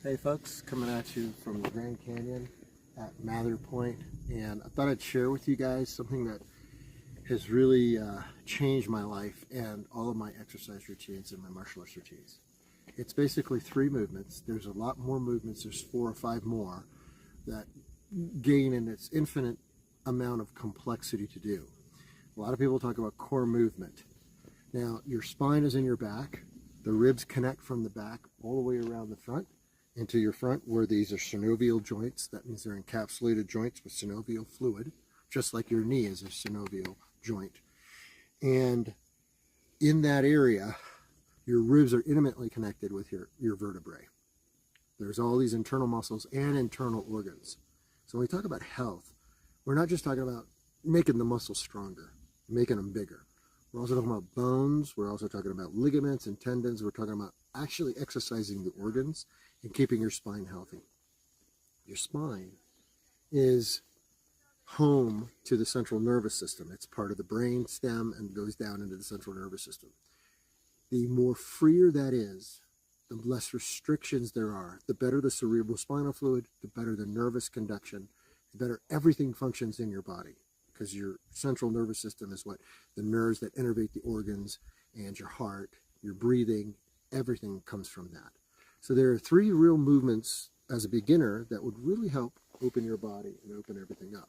Hey folks, coming at you from the Grand Canyon at Mather Point, and I thought I'd share with you guys something that has really changed my life and all of my exercise routines and my martial arts routines. It's basically 3 movements. There's a lot more movements. There's 4 or 5 more that gain in its infinite amount of complexity to do. A lot of people talk about core movement. Now, your spine is in your back. The ribs connect from the back all the way around the front into your front, where these are synovial joints. That means they're encapsulated joints with synovial fluid, just like your knee is a synovial joint. And in that area, your ribs are intimately connected with your vertebrae. There's all these internal muscles and internal organs. So when we talk about health, we're not just talking about making the muscles stronger, making them bigger. We're also talking about bones. We're also talking about ligaments and tendons. We're talking about actually exercising the organs and keeping your spine healthy. Your spine is home to the central nervous system. It's part of the brain stem and goes down into the central nervous system. The more freer that is, the less restrictions there are, the better the cerebral spinal fluid, the better the nervous conduction, the better everything functions in your body. Because your central nervous system is what the nerves that innervate the organs and your heart, your breathing, everything comes from that. So there are 3 real movements as a beginner that would really help open your body and open everything up.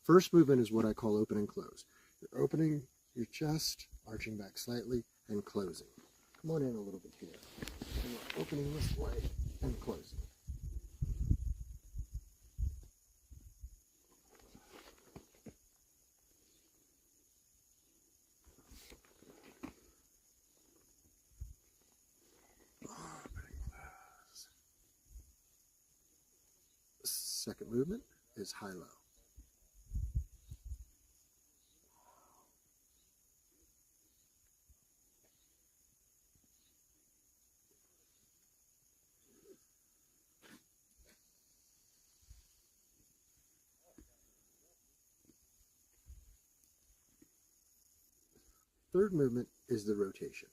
First movement is what I call open and close. You're opening your chest, arching back slightly, and closing. Come on in a little bit here. And we're opening this way and closing. Second movement is high-low. Third movement is the rotation.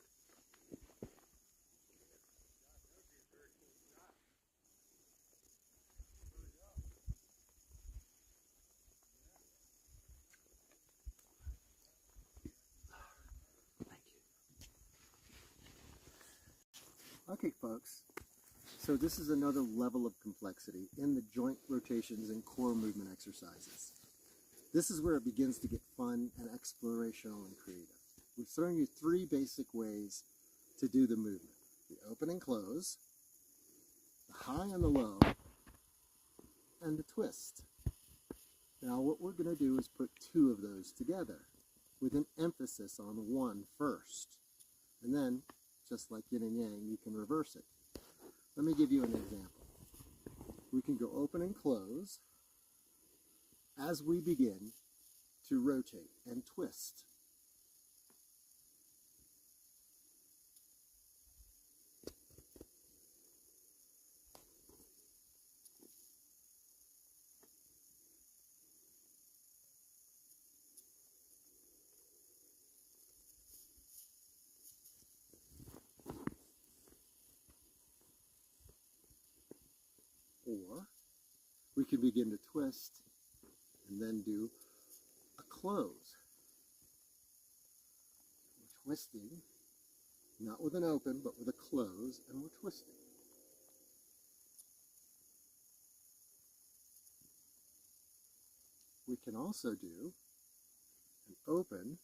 Okay, folks, so this is another level of complexity in the joint rotations and core movement exercises. This is where it begins to get fun and explorational and creative. We've thrown you 3 basic ways to do the movement: the open and close, the high and the low, and the twist. Now what we're going to do is put 2 of those together with an emphasis on one first, and then, just like yin and yang, you can reverse it. Let me give you an example. We can go open and close as we begin to rotate and twist. Or we can begin to twist and then do a close. We're twisting, not with an open, but with a close, and we're twisting. We can also do an open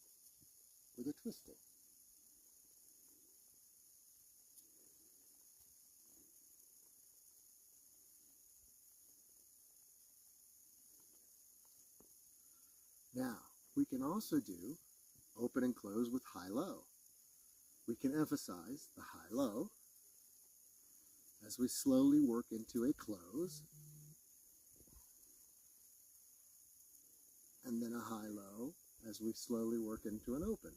with a twisting. Now, we can also do open and close with high-low. We can emphasize the high-low as we slowly work into a close, and then a high-low as we slowly work into an open.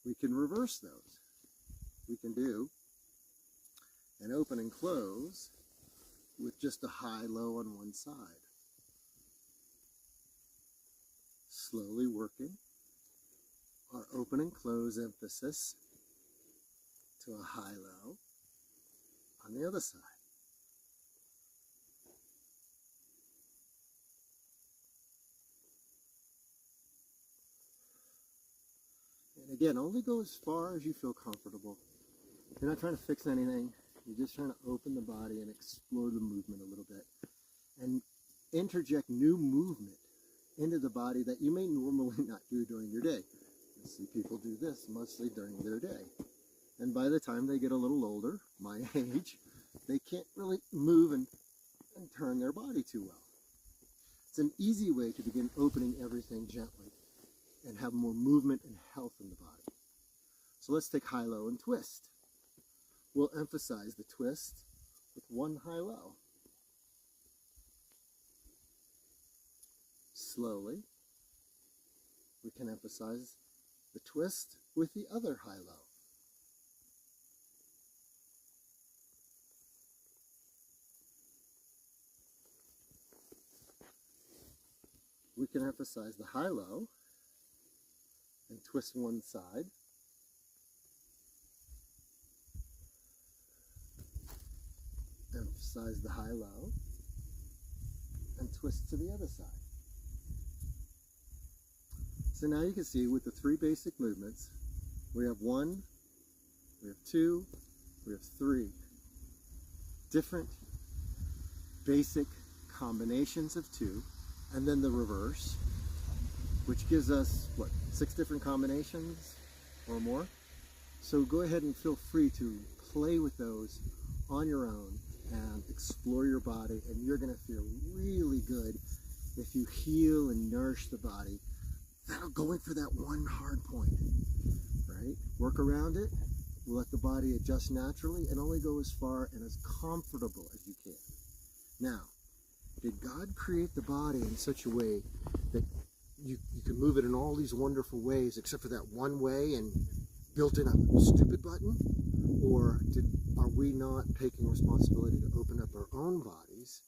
We can reverse those. We can do an open and close with just a high-low on one side. slowly working our open and close emphasis to a high-low on the other side. And again, only go as far as you feel comfortable. You're not trying to fix anything. You're just trying to open the body and explore the movement a little bit. And interject new movement into the body that you may normally not do during your day. You see people do this mostly during their day. And by the time they get a little older, my age, they can't really move and turn their body too well. It's an easy way to begin opening everything gently and have more movement and health in the body. So let's take high-low and twist. We'll emphasize the twist with one high-low. Slowly, we can emphasize the twist with the other high-low. We can emphasize the high-low and twist one side. Emphasize the high-low and twist to the other side. So now you can see with the three basic movements, we have one, we have two, we have three different basic combinations of two, and then the reverse, which gives us, what, 6 different combinations or more? So go ahead and feel free to play with those on your own and explore your body, and you're going to feel really good if you heal and nourish the body without going for that one hard point, right? Work around it, let the body adjust naturally, and only go as far and as comfortable as you can. Now, did God create the body in such a way that you can move it in all these wonderful ways except for that one way and built in a stupid button? Or are we not taking responsibility to open up our own bodies,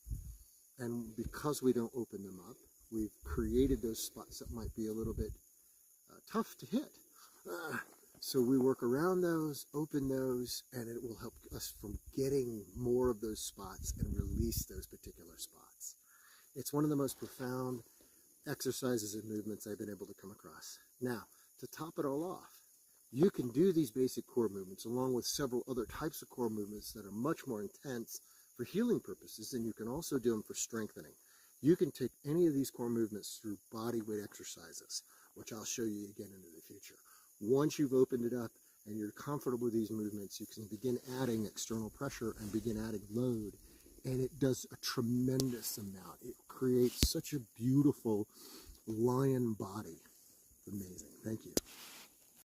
and because we don't open them up, we've created those spots that might be a little bit tough to hit. So we work around those, open those, and it will help us from getting more of those spots and release those particular spots. It's one of the most profound exercises and movements I've been able to come across. Now, to top it all off, you can do these basic core movements along with several other types of core movements that are much more intense for healing purposes, and you can also do them for strengthening. You can take any of these core movements through body weight exercises, which I'll show you again into the future. Once you've opened it up and you're comfortable with these movements, you can begin adding external pressure and begin adding load, and it does a tremendous amount. It creates such a beautiful lion body. Amazing. Thank you.